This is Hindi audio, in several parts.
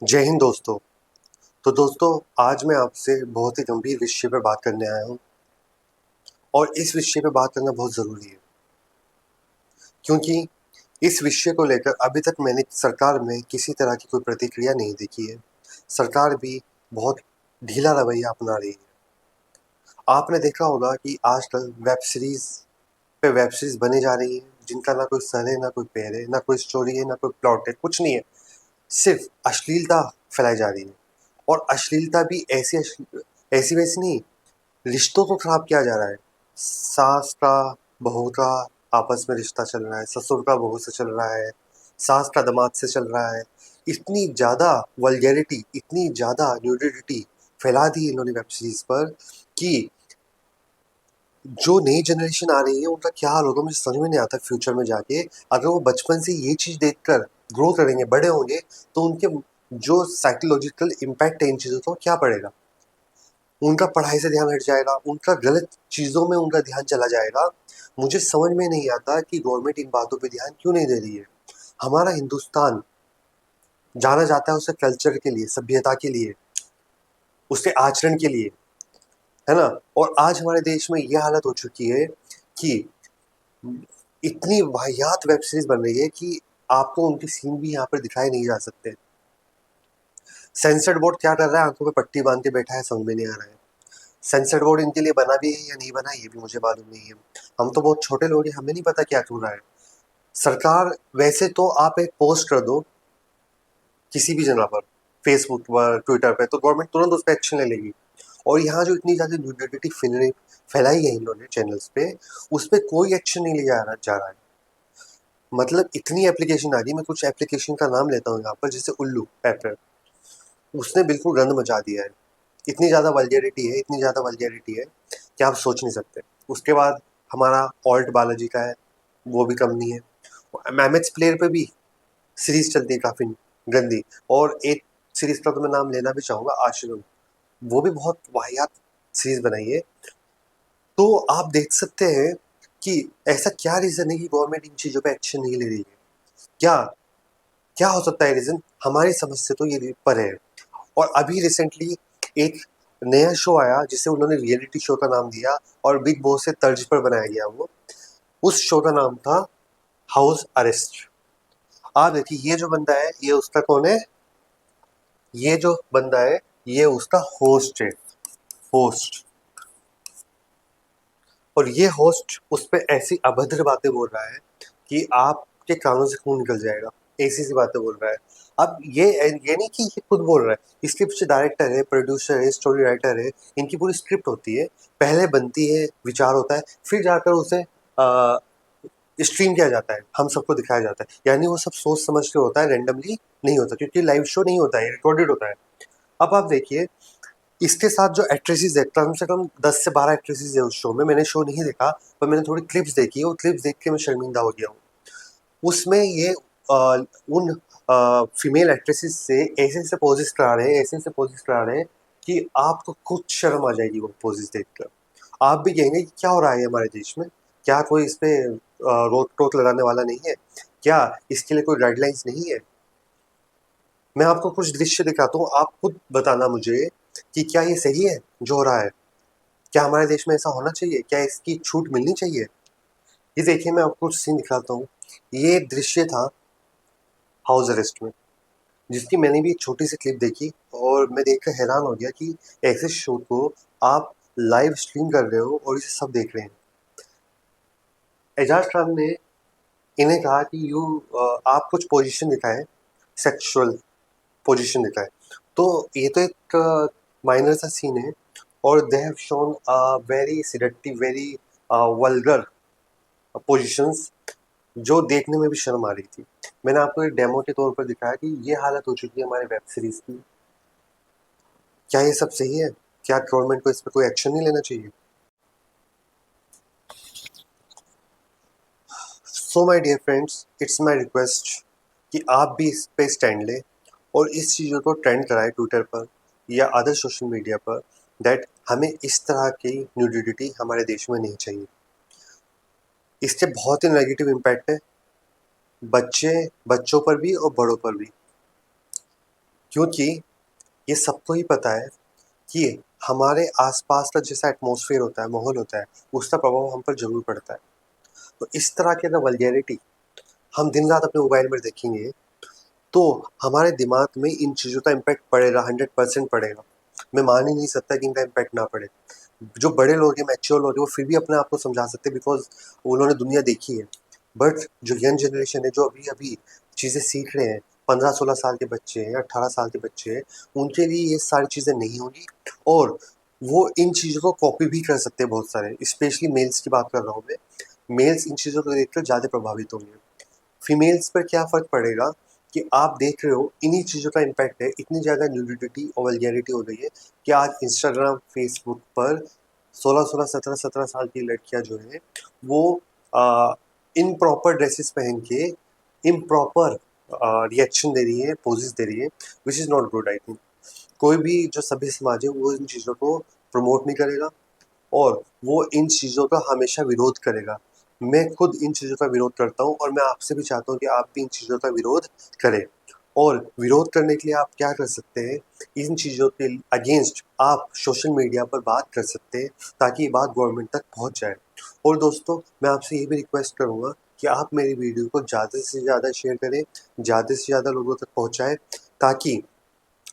जय हिंद दोस्तों। तो दोस्तों, आज मैं आपसे बहुत ही गंभीर विषय पर बात करने आया हूँ और इस विषय पे बात करना बहुत ज़रूरी है, क्योंकि इस विषय को लेकर अभी तक मैंने सरकार में किसी तरह की कोई प्रतिक्रिया नहीं देखी है। सरकार भी बहुत ढीला रवैया अपना रही है। आपने देखा होगा कि आजकल वेब सीरीज़ बने जा रही है, जिनका ना कोई सर है, ना कोई पैर है, ना कोई स्टोरी है, ना कोई प्लॉट है, कुछ नहीं है। सिर्फ अश्लीलता फैलाई जा रही है और अश्लीलता भी ऐसी वैसी नहीं, रिश्तों को खराब किया जा रहा है। सास का बहू का आपस में रिश्ता चल रहा है, ससुर का बहू से चल रहा है, सास का दामाद से चल रहा है। इतनी ज़्यादा वल्गैरिटी, इतनी ज़्यादा न्यूडिटी फैला दी इन्होंने वेब सीरीज पर कि जो नई जनरेशन आ रही है उनका क्या हाल होगा मुझे समझ में नहीं आता। फ्यूचर में जाके अगर वो बचपन से ये चीज़ देखकर ग्रो करेंगे, बड़े होंगे, तो उनके जो साइकोलॉजिकल इम्पैक्ट है इन चीज़ों का क्या पड़ेगा। उनका पढ़ाई से ध्यान हट जाएगा, उनका गलत चीज़ों में उनका ध्यान चला जाएगा। मुझे समझ में नहीं आता कि गवर्नमेंट इन बातों पे ध्यान क्यों नहीं दे रही है। हमारा हिंदुस्तान जाना जाता है उसके कल्चर के लिए, सभ्यता के लिए, उसके आचरण के लिए, है ना। और आज हमारे देश में ये हालत हो चुकी है कि इतनी वाहियात वेब सीरीज बन रही है कि आपको उनके सीन भी यहाँ पर दिखाए नहीं जा सकते। सेंसर्ड बोर्ड क्या कर रहा है, आंखों पे पट्टी बांध के बैठा है, समझ में नहीं आ रहा है। सेंसर्ड बोर्ड इनके लिए बना भी है या नहीं बना, ये भी मुझे मालूम नहीं है। हम तो बहुत छोटे लोग हैं, हमें नहीं पता क्या हो रहा है। सरकार, वैसे तो आप एक पोस्ट कर दो किसी भी जगह पर, फेसबुक पर, ट्विटर पर, तो गवर्नमेंट तुरंत उस पर एक्शन ले लेगी। और यहाँ जो इतनी ज़्यादा न्यूडिटी फैलाई है इन्होंने चैनल्स पे, उस पर कोई एक्शन नहीं लिया जा रहा है। मतलब इतनी एप्लीकेशन आ रही है, मैं कुछ एप्लीकेशन का नाम लेता हूँ यहाँ पर, जैसे उल्लू ऐप है, उसने बिल्कुल गंद मचा दिया है। इतनी ज़्यादा वल्गैरिटी है, इतनी ज़्यादा वल्गैरिटी है कि आप सोच नहीं सकते। उसके बाद हमारा ऑल्ट बालाजी का है, वो भी कम नहीं है। मैमेक्स प्लेयर पे भी सीरीज चलती है काफ़ी गंदी। और एक सीरीज का तो मैं नाम लेना भी चाहूँगा, आश्रम, वो भी बहुत वाहियात सीरीज बनाई है। तो आप देख सकते हैं कि ऐसा क्या रीज़न है कि गवर्नमेंट इन चीज़ों पे एक्शन नहीं ले रही है। क्या क्या हो सकता है रीज़न, हमारी समझ से तो ये परे है। और अभी रिसेंटली एक नया शो आया जिसे उन्होंने रियलिटी शो का नाम दिया और बिग बॉस से तर्ज पर बनाया गया वो। उस शो का नाम था हाउस अरेस्ट। आप देखिए, ये जो बंदा है ये उसका कौन है, ये जो बंदा है ये उसका होस्ट है, होस्ट। और ये होस्ट उस पर ऐसी अभद्र बातें बोल रहा है कि आपके कानों से खून निकल जाएगा, ऐसी सी बातें बोल रहा है। अब ये नहीं कि ये खुद बोल रहा है, इसके पीछे डायरेक्टर है, प्रोड्यूसर है, स्टोरी राइटर है, इनकी पूरी स्क्रिप्ट होती है। पहले बनती है, विचार होता है, फिर जाकर उसे स्ट्रीम किया जाता है, हम सबको दिखाया जाता है। यानी वो सब सोच समझ के होता है, रेंडमली नहीं होता, क्योंकि लाइव शो नहीं होता है, रिकॉर्डेड होता है। अब आप देखिए, इसके साथ जो एक्ट्रेसेस है, कम से कम 10 से 12 एक्ट्रेसेस है उस शो में। मैंने शो नहीं देखा, पर मैंने थोड़ी क्लिप्स देखी है, वो क्लिप्स देख के मैं शर्मिंदा हो गया हूँ। उसमें ये उन फीमेल एक्ट्रेसेस से ऐसे-ऐसे पोजेस करा रहे हैं, ऐसे-ऐसे पोजेस करा रहे हैं कि आपको खुद शर्म आ जाएगी वो पोजेस देखकर। आप भी कहेंगे कि क्या हो रहा है हमारे देश में? क्या कोई इस पे रोक-टोक लगाने वाला नहीं है? क्या इसके लिए कोई गाइडलाइंस नहीं है? मैं आपको कुछ दृश्य दिखाता हूँ, आप खुद बताना मुझे कि क्या ये सही है जो हो रहा है? क्या हमारे देश में ऐसा होना चाहिए? क्या इसकी छूट मिलनी चाहिए? ये देखिए, मैं आपको सीन दिखाता हूँ। ये दृश्य था हाउस अरेस्ट में, जिसकी मैंने भी एक छोटी सी क्लिप देखी और मैं देखकर हैरान हो गया कि ऐसे शो को आप लाइव स्ट्रीम कर रहे हो और इसे सब देख रहे हैं। एजाज खान ने इन्हें कहा कि आप कुछ पोजीशन दिखाएं, सेक्सुअल पोजीशन दिखाएं। तो ये तो एक माइनर सा सीन है, और they have shown a very seductive, very vulgar positions, जो देखने में भी शर्म आ रही थी। मैंने आपको एक डेमो के तौर पर दिखाया कि ये हालत हो चुकी है हमारे वेब सीरीज की। क्या ये सब सही है? क्या गवर्नमेंट को इस पर कोई एक्शन नहीं लेना चाहिए? So my dear friends, it's my request कि आप भी इस पे स्टैंड लें और इस चीज़ों को ट्रेंड कराएं ट्विटर पर या अदर सोशल मीडिया पर, दैट हमें इस तरह की न्यूडिटी हमारे देश में नहीं चाहिए। इसके बहुत ही नेगेटिव इम्पैक्ट है बच्चों पर भी और बड़ों पर भी। क्योंकि ये सबको ही पता है कि हमारे आसपास का जैसा एटमॉस्फेयर होता है, माहौल होता है, उसका प्रभाव हम पर ज़रूर पड़ता है। तो इस तरह की अगर वल्गैरिटी हम दिन रात अपने मोबाइल में देखेंगे, तो हमारे दिमाग में इन चीज़ों का इम्पैक्ट पड़ेगा, 100% पड़ेगा। मैं मान ही नहीं सकता कि इनका इम्पैक्ट ना पड़े। जो बड़े लोग हैं, मैच्योर लोग हैं, वो फिर भी अपने आप को समझा सकते हैं बिकॉज़ उन्होंने दुनिया देखी है। बट जो यंग जनरेशन है, जो अभी-अभी चीज़ें सीख रहे हैं, 15-16 साल के बच्चे हैं, 18 साल के बच्चे हैं, उनके लिए ये सारी चीज़ें नहीं होंगी और वो इन चीज़ों को कॉपी भी कर सकते हैं बहुत सारे, स्पेशली मेल्स की बात कर रहा हूँ मैं। मेल्स इन चीज़ों को देखकर ज़्यादा प्रभावित होंगे। फीमेल्स पर क्या फ़र्क पड़ेगा कि आप देख रहे हो इन्हीं चीज़ों का इम्पैक्ट है, इतनी ज़्यादा न्यूडिटी और वल्गैरिटी हो गई है कि आज इंस्टाग्राम, फेसबुक पर 16-16, 17-17 साल की लड़कियाँ जो हैं, वो इम्प्रॉपर ड्रेसेस पहन के इम्प्रॉपर रिएक्शन दे रही हैं, पोजेस दे रही हैं, which is not good I think. कोई भी जो सभ्य समाज है, वो इन चीज़ों को प्रमोट नहीं करेगा और वो इन चीज़ों का हमेशा विरोध करेगा। मैं खुद इन चीज़ों का विरोध करता हूँ और मैं आपसे भी चाहता हूँ कि आप भी इन चीज़ों का विरोध करें। और विरोध करने के लिए आप क्या कर सकते हैं, इन चीज़ों के अगेंस्ट आप सोशल मीडिया पर बात कर सकते हैं ताकि ये बात गवर्नमेंट तक पहुँच जाए। और दोस्तों, मैं आपसे ये भी रिक्वेस्ट करूँगा कि आप मेरी वीडियो को ज़्यादा से ज़्यादा शेयर करें, ज़्यादा से ज़्यादा लोगों तक पहुँचाएँ ताकि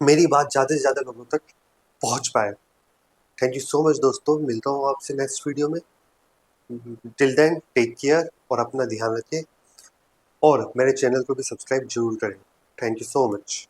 मेरी बात ज़्यादा से ज़्यादा लोगों तक पहुँच पाए। थैंक यू सो मच दोस्तों, मिलता हूँ आपसे नेक्स्ट वीडियो में। टिल देन टेक केयर और अपना ध्यान रखें और मेरे चैनल को भी सब्सक्राइब ज़रूर करें। Thank you so much.